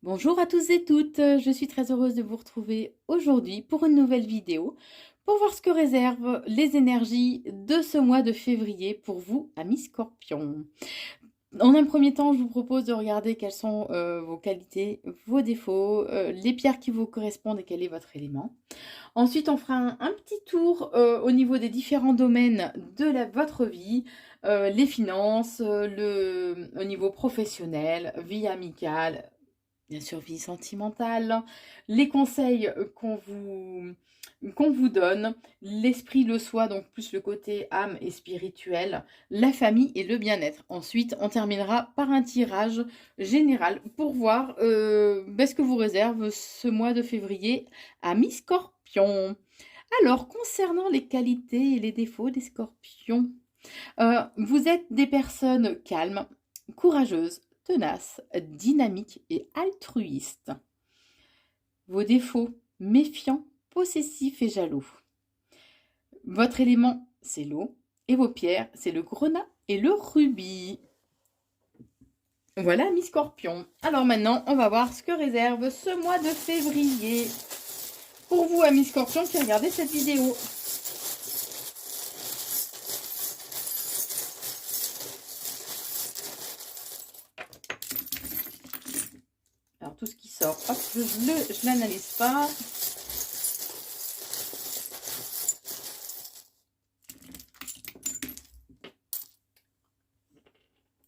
Bonjour à tous et toutes, je suis très heureuse de vous retrouver aujourd'hui pour une nouvelle vidéo, pour voir ce que réservent les énergies de ce mois de février pour vous, amis scorpions. En un premier temps, je vous propose de regarder quelles sont vos qualités, vos défauts, les pierres qui vous correspondent et quel est votre élément. Ensuite, on fera un petit tour au niveau des différents domaines de votre vie, les finances, au niveau professionnel, vie amicale, bien sûr, vie sentimentale, les conseils qu'on vous donne, l'esprit, le soi, donc plus le côté âme et spirituel, la famille et le bien-être. Ensuite, on terminera par un tirage général pour voir ce que vous réserve ce mois de février à mi-scorpion. Alors, concernant les qualités et les défauts des scorpions, vous êtes des personnes calmes, courageuses, tenaces, dynamiques et altruistes. Vos défauts, méfiants, possessifs et jaloux. Votre élément, c'est l'eau. Et vos pierres, c'est le grenat et le rubis. Voilà, mi-scorpion. Alors maintenant, on va voir ce que réserve ce mois de février pour vous, amis scorpions, qui regardez cette vidéo. Alors, tout ce qui sort, hop, je l'analyse pas.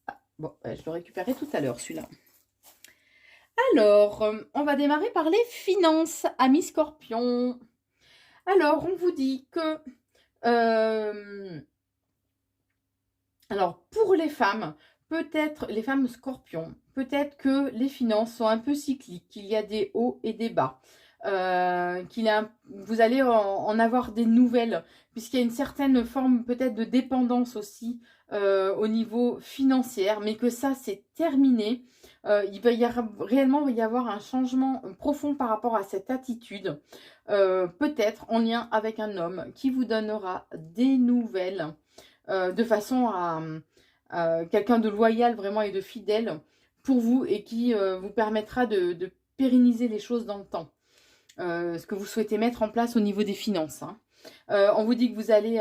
Ah, bon, je le récupérerai tout à l'heure, celui-là. Alors, on va démarrer par les finances, amis scorpions. Alors, on vous dit que... alors, pour les femmes, peut-être, les femmes scorpions, peut-être que les finances sont un peu cycliques, qu'il y a des hauts et des bas. Vous allez en avoir des nouvelles, puisqu'il y a une certaine forme peut-être de dépendance aussi au niveau financier, mais que ça, c'est terminé. Réellement y avoir un changement profond par rapport à cette attitude, peut-être en lien avec un homme qui vous donnera des nouvelles de façon à quelqu'un de loyal vraiment et de fidèle pour vous et qui vous permettra de pérenniser les choses dans le temps. Ce que vous souhaitez mettre en place au niveau des finances. Hein. On vous dit que vous allez...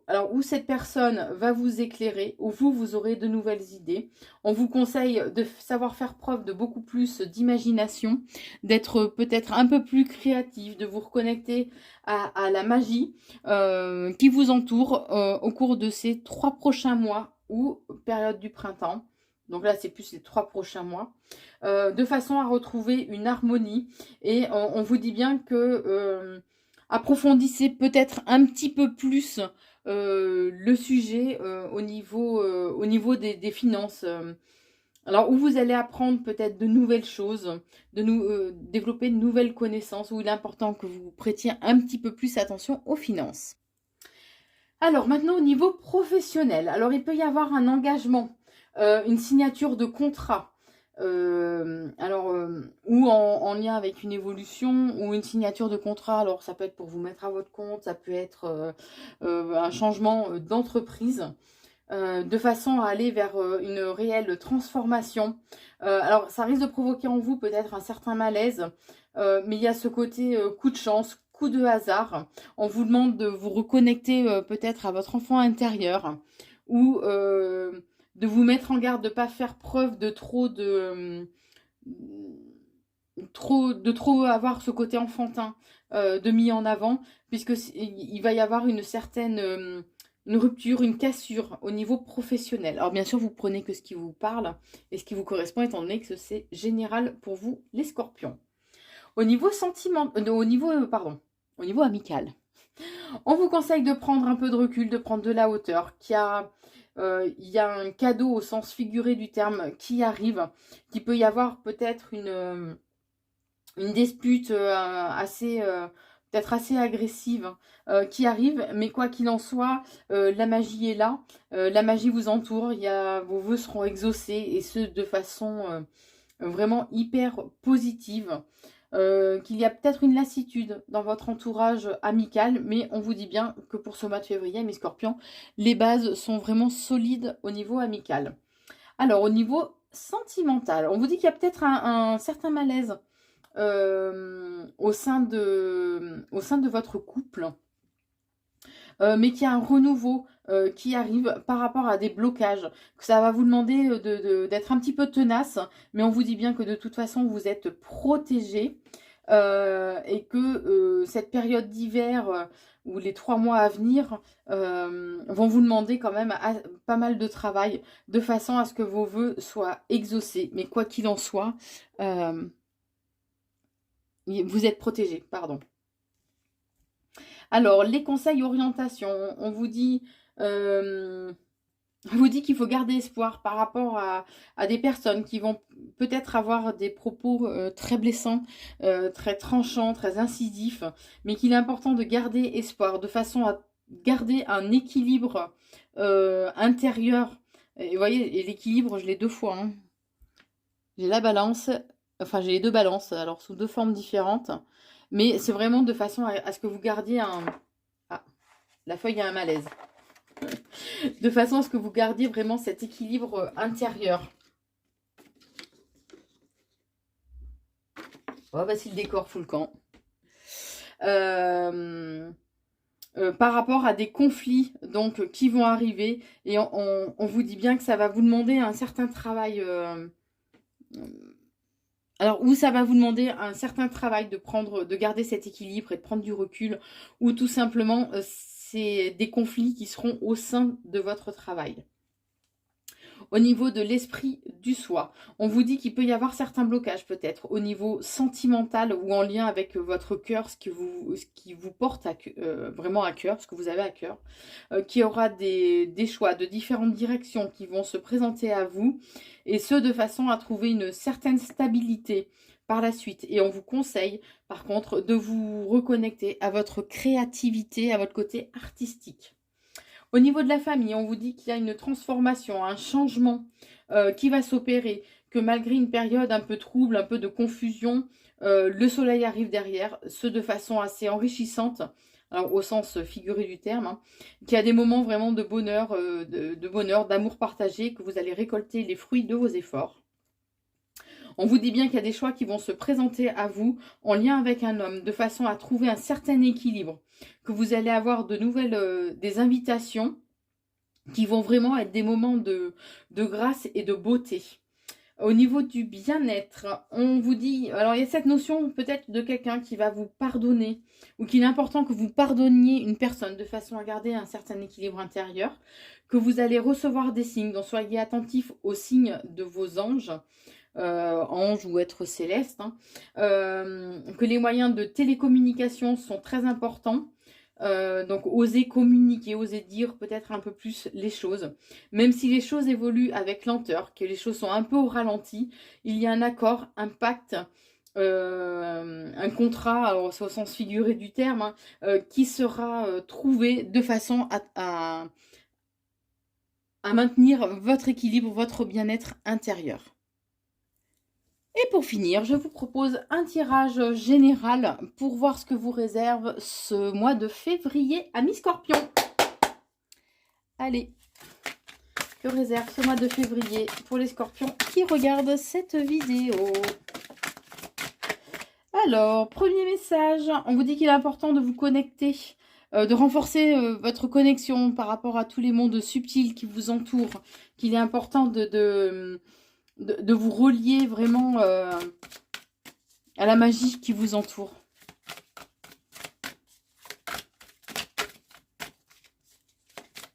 alors, où cette personne va vous éclairer, ou vous aurez de nouvelles idées. On vous conseille de savoir faire preuve de beaucoup plus d'imagination, d'être peut-être un peu plus créatif, de vous reconnecter à la magie qui vous entoure au cours de ces 3 prochains mois ou période du printemps. Donc là, c'est plus les 3 prochains mois. De façon à retrouver une harmonie. Et on vous dit bien que approfondissez peut-être un petit peu plus le sujet au niveau des finances. Alors, où vous allez apprendre peut-être de nouvelles choses, développer de nouvelles connaissances, où il est important que vous prêtiez un petit peu plus attention aux finances. Alors, maintenant, au niveau professionnel. Alors, il peut y avoir un engagement, une signature de contrat. Ou en lien avec une évolution ou une signature de contrat. Alors, ça peut être pour vous mettre à votre compte, ça peut être un changement d'entreprise. De façon à aller vers une réelle transformation. Alors, ça risque de provoquer en vous peut-être un certain malaise, mais il y a ce côté coup de chance, coup de hasard. On vous demande de vous reconnecter peut-être à votre enfant intérieur ou de vous mettre en garde de ne pas faire preuve de trop avoir ce côté enfantin de mis en avant, puisque il va y avoir une certaine une rupture, une cassure au niveau professionnel. Alors bien sûr, vous prenez que ce qui vous parle et ce qui vous correspond, étant donné que c'est général pour vous, les scorpions. Au niveau au niveau amical, on vous conseille de prendre un peu de recul, de prendre de la hauteur, il y a un cadeau au sens figuré du terme qui arrive, qu'il peut y avoir peut-être une dispute peut-être assez agressive qui arrive, mais quoi qu'il en soit, la magie est là, la magie vous entoure, vos vœux seront exaucés et ce de façon vraiment hyper positive. Qu'il y a peut-être une lassitude dans votre entourage amical, mais on vous dit bien que pour ce mois de février, mes scorpions, les bases sont vraiment solides au niveau amical. Alors, au niveau sentimentale. On vous dit qu'il y a peut-être un certain malaise au sein de votre couple. Mais qu'il y a un renouveau qui arrive par rapport à des blocages, que ça va vous demander d'être un petit peu tenace, mais on vous dit bien que de toute façon, vous êtes protégé et que cette période d'hiver ou les 3 mois à venir vont vous demander quand même pas mal de travail, de façon à ce que vos vœux soient exaucés. Mais quoi qu'il en soit, vous êtes protégé, pardon. Alors, les conseils orientation, on vous dit qu'il faut garder espoir par rapport à des personnes qui vont peut-être avoir des propos très blessants, très tranchants, très incisifs, mais qu'il est important de garder espoir, de façon à garder un équilibre intérieur. Et vous voyez, et l'équilibre, je l'ai 2 fois. Hein. J'ai la balance, enfin j'ai les 2 balances, alors sous 2 formes différentes. Mais c'est vraiment de façon à ce que vous gardiez un... Ah, la feuille a un malaise. De façon à ce que vous gardiez vraiment cet équilibre intérieur. Oh, bah si le décor fout le camp. Par rapport à des conflits donc qui vont arriver. Et on vous dit bien que ça va vous demander un certain travail... alors, ou ça va vous demander un certain travail de garder cet équilibre et de prendre du recul, ou tout simplement, c'est des conflits qui seront au sein de votre travail. Au niveau de l'esprit du soi, on vous dit qu'il peut y avoir certains blocages peut-être au niveau sentimental ou en lien avec votre cœur, ce qui vous porte vraiment à cœur, ce que vous avez à cœur, qu'il y aura des choix de différentes directions qui vont se présenter à vous, et ce de façon à trouver une certaine stabilité par la suite. Et on vous conseille par contre de vous reconnecter à votre créativité, à votre côté artistique. Au niveau de la famille, on vous dit qu'il y a une transformation, un changement qui va s'opérer, que malgré une période un peu trouble, un peu de confusion, le soleil arrive derrière, ce de façon assez enrichissante, alors au sens figuré du terme, hein, qu'il y a des moments vraiment de bonheur, d'amour partagé, que vous allez récolter les fruits de vos efforts. On vous dit bien qu'il y a des choix qui vont se présenter à vous en lien avec un homme, de façon à trouver un certain équilibre, que vous allez avoir de nouvelles, des invitations qui vont vraiment être des moments de grâce et de beauté. Au niveau du bien-être, on vous dit, alors il y a cette notion peut-être de quelqu'un qui va vous pardonner, ou qu'il est important que vous pardonniez une personne de façon à garder un certain équilibre intérieur, que vous allez recevoir des signes, donc soyez attentifs aux signes de vos anges, anges ou êtres célestes, hein, que les moyens de télécommunication sont très importants. Donc oser communiquer, oser dire peut-être un peu plus les choses. Même si les choses évoluent avec lenteur, que les choses sont un peu au ralenti, il y a un accord, un pacte, un contrat, alors c'est au sens figuré du terme, hein, qui sera trouvé de façon à maintenir votre équilibre, votre bien-être intérieur. Et pour finir, je vous propose un tirage général pour voir ce que vous réserve ce mois de février à mi-scorpion. Allez, que réserve ce mois de février pour les scorpions qui regardent cette vidéo? Alors, premier message, on vous dit qu'il est important de vous connecter, de renforcer votre connexion par rapport à tous les mondes subtils qui vous entourent, qu'il est important de vous relier vraiment à la magie qui vous entoure.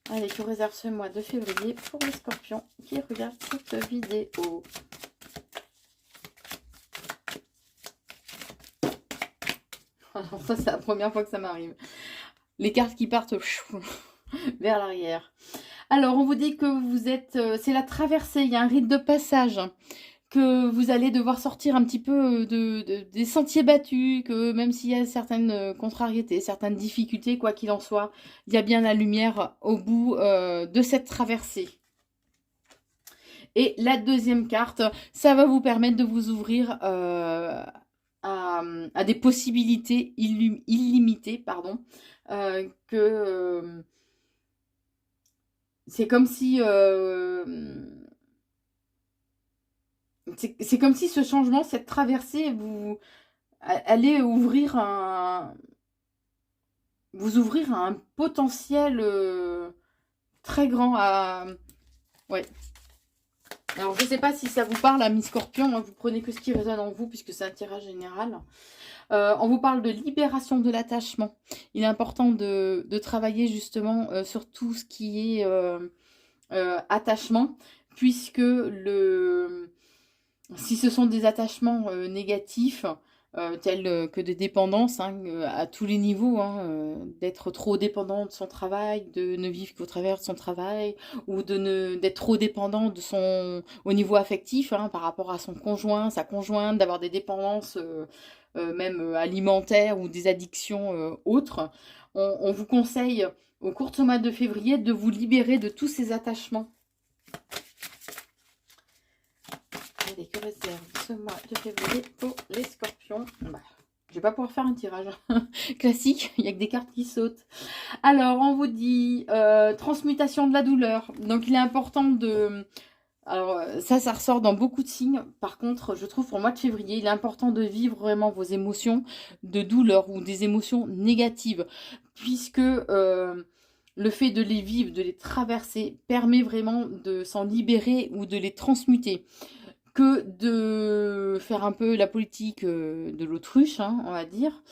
Allez, je réserve ce mois de février pour les scorpions qui regardent cette vidéo. Alors ça, c'est la première fois que ça m'arrive. Les cartes qui partent vers l'arrière. Alors, on vous dit que vous êtes... c'est la traversée, il y a un rite de passage, que vous allez devoir sortir un petit peu des sentiers battus, que même s'il y a certaines contrariétés, certaines difficultés, quoi qu'il en soit, il y a bien la lumière au bout de cette traversée. Et la deuxième carte, ça va vous permettre de vous ouvrir à des possibilités illimitées, pardon, c'est comme si c'est comme si ce changement, cette traversée, allez ouvrir vous ouvrir à un potentiel très grand. Ouais. Alors, je ne sais pas si ça vous parle, ami Scorpion, hein, vous prenez que ce qui résonne en vous, puisque c'est un tirage général. On vous parle de libération de l'attachement. Il est important de travailler justement sur tout ce qui est attachement, puisque si ce sont des attachements négatifs, tels que des dépendances hein, à tous les niveaux, hein, d'être trop dépendant de son travail, de ne vivre qu'au travers de son travail, ou d'être trop dépendant au niveau affectif hein, par rapport à son conjoint, sa conjointe, d'avoir des dépendances même alimentaires ou des addictions autres. On vous conseille au cours de ce mois de février de vous libérer de tous ces attachements. Allez, que réserve ce mois de février pour les scorpions? Je vais pas pouvoir faire un tirage classique, il n'y a que des cartes qui sautent. Alors, on vous dit transmutation de la douleur. Donc, il est important de... Alors, ça ressort dans beaucoup de signes. Par contre, je trouve pour le mois de février, il est important de vivre vraiment vos émotions de douleur ou des émotions négatives. Puisque le fait de les vivre, de les traverser, permet vraiment de s'en libérer ou de les transmuter. Que de faire un peu la politique de l'autruche, hein, on va dire,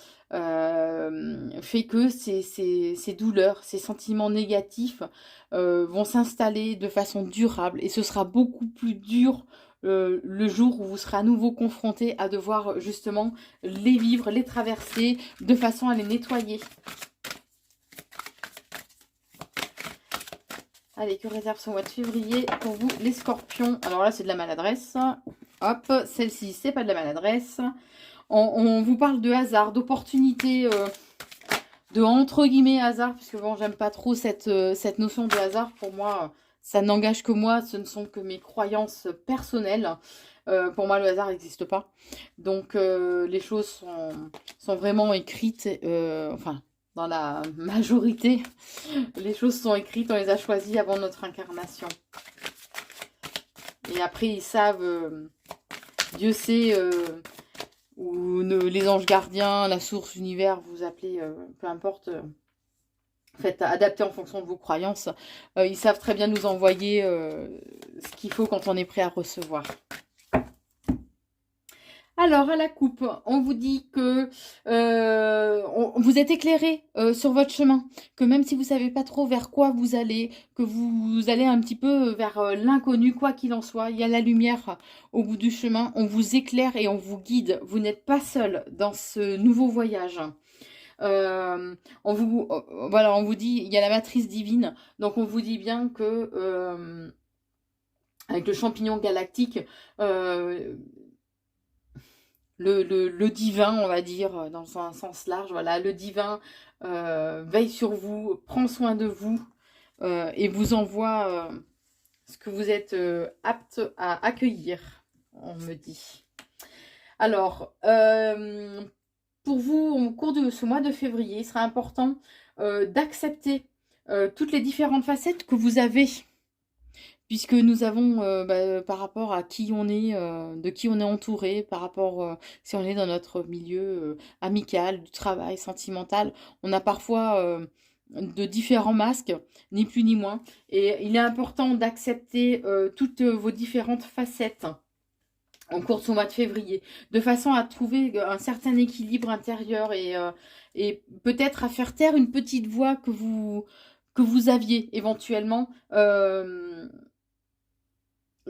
fait que ces douleurs, ces sentiments négatifs vont s'installer de façon durable et ce sera beaucoup plus dur le jour où vous serez à nouveau confronté à devoir justement les vivre, les traverser de façon à les nettoyer. Allez, que réserve ce mois de février pour vous, les scorpions? Alors là, c'est de la maladresse. Hop, celle-ci, c'est pas de la maladresse. On vous parle de hasard, d'opportunité, de entre guillemets hasard, puisque bon, j'aime pas trop cette notion de hasard. Pour moi, ça n'engage que moi, ce ne sont que mes croyances personnelles. Pour moi, le hasard n'existe pas. Donc, les choses sont vraiment écrites, enfin... Dans la majorité, les choses sont écrites, on les a choisies avant notre incarnation. Et après, ils savent, Dieu sait, ou les anges gardiens, la source, l'univers, vous appelez, peu importe, faites adapter en fonction de vos croyances. Ils savent très bien nous envoyer ce qu'il faut quand on est prêt à recevoir. Alors, à la coupe, on vous dit que vous êtes éclairé sur votre chemin, que même si vous ne savez pas trop vers quoi vous allez, que vous allez un petit peu vers l'inconnu, quoi qu'il en soit, il y a la lumière au bout du chemin, on vous éclaire et on vous guide. Vous n'êtes pas seul dans ce nouveau voyage. Voilà, on vous dit, il y a la matrice divine, donc on vous dit bien que avec le champignon galactique, le divin, on va dire, dans un sens large, voilà, le divin veille sur vous, prend soin de vous et vous envoie ce que vous êtes apte à accueillir, on me dit. Alors, pour vous, au cours de ce mois de février, il sera important d'accepter toutes les différentes facettes que vous avez. Puisque nous avons, par rapport à qui on est, de qui on est entouré, par rapport si on est dans notre milieu amical, du travail, sentimental, on a parfois de différents masques, ni plus ni moins. Et il est important d'accepter toutes vos différentes facettes en cours de ce mois de février, de façon à trouver un certain équilibre intérieur et peut-être à faire taire une petite voix que vous aviez éventuellement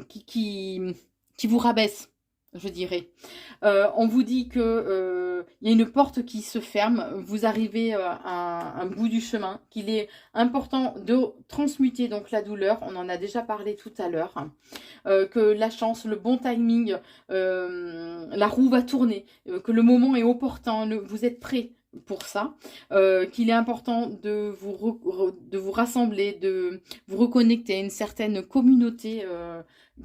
qui vous rabaisse, je dirais. On vous dit que y a une porte qui se ferme, vous arrivez à un bout du chemin, qu'il est important de transmuter donc la douleur, on en a déjà parlé tout à l'heure, que la chance, le bon timing, la roue va tourner, que le moment est opportun, vous êtes prêts pour ça, qu'il est important de vous rassembler, de vous reconnecter à une certaine communauté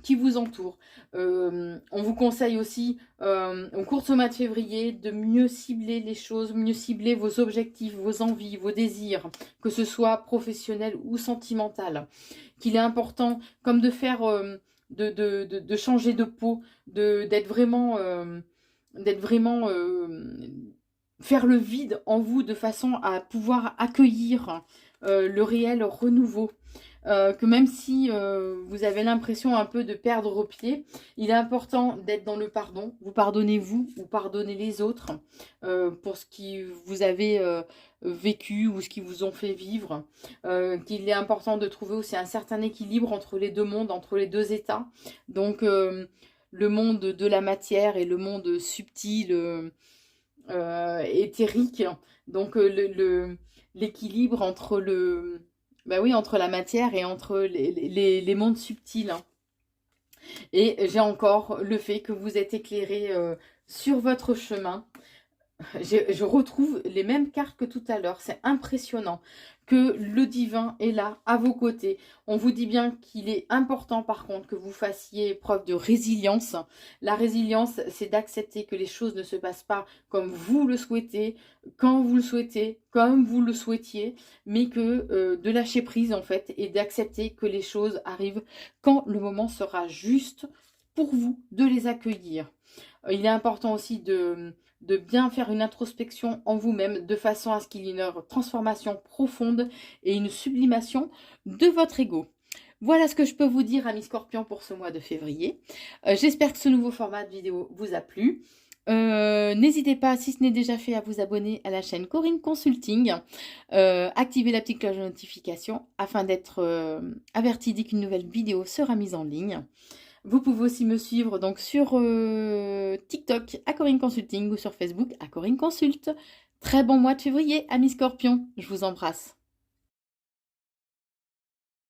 qui vous entoure. On vous conseille aussi, au cours de ce mois de février, de mieux cibler les choses, mieux cibler vos objectifs, vos envies, vos désirs, que ce soit professionnel ou sentimental. Qu'il est important, comme de faire de changer de peau, d'être vraiment, faire le vide en vous de façon à pouvoir accueillir le réel renouveau. Que même si vous avez l'impression un peu de perdre pied, il est important d'être dans le pardon. Vous pardonnez vous, vous pardonnez les autres pour ce qui vous avez vécu ou ce qui vous ont fait vivre. Qu'il est important de trouver aussi un certain équilibre entre les deux mondes, entre les deux états. Donc le monde de la matière et le monde subtil, éthérique. Donc l'équilibre entre bah oui, entre la matière et entre les mondes subtils. Et j'ai encore le fait que vous êtes éclairé sur votre chemin. Je retrouve les mêmes cartes que tout à l'heure. C'est impressionnant que le divin est là, à vos côtés. On vous dit bien qu'il est important, par contre, que vous fassiez preuve de résilience. La résilience, c'est d'accepter que les choses ne se passent pas comme vous le souhaitez, quand vous le souhaitez, comme vous le souhaitiez, mais que de lâcher prise, en fait, et d'accepter que les choses arrivent quand le moment sera juste pour vous, de les accueillir. Il est important aussi de bien faire une introspection en vous-même de façon à ce qu'il y ait une transformation profonde et une sublimation de votre ego. Voilà ce que je peux vous dire, amis Scorpions, pour ce mois de février. J'espère que ce nouveau format de vidéo vous a plu. N'hésitez pas, si ce n'est déjà fait, à vous abonner à la chaîne Corinne Consulting. Activez la petite cloche de notification afin d'être averti dès qu'une nouvelle vidéo sera mise en ligne. Vous pouvez aussi me suivre donc sur TikTok à Corinne Consulting ou sur Facebook à Corinne Consult. Très bon mois de février, amis Scorpions. Je vous embrasse.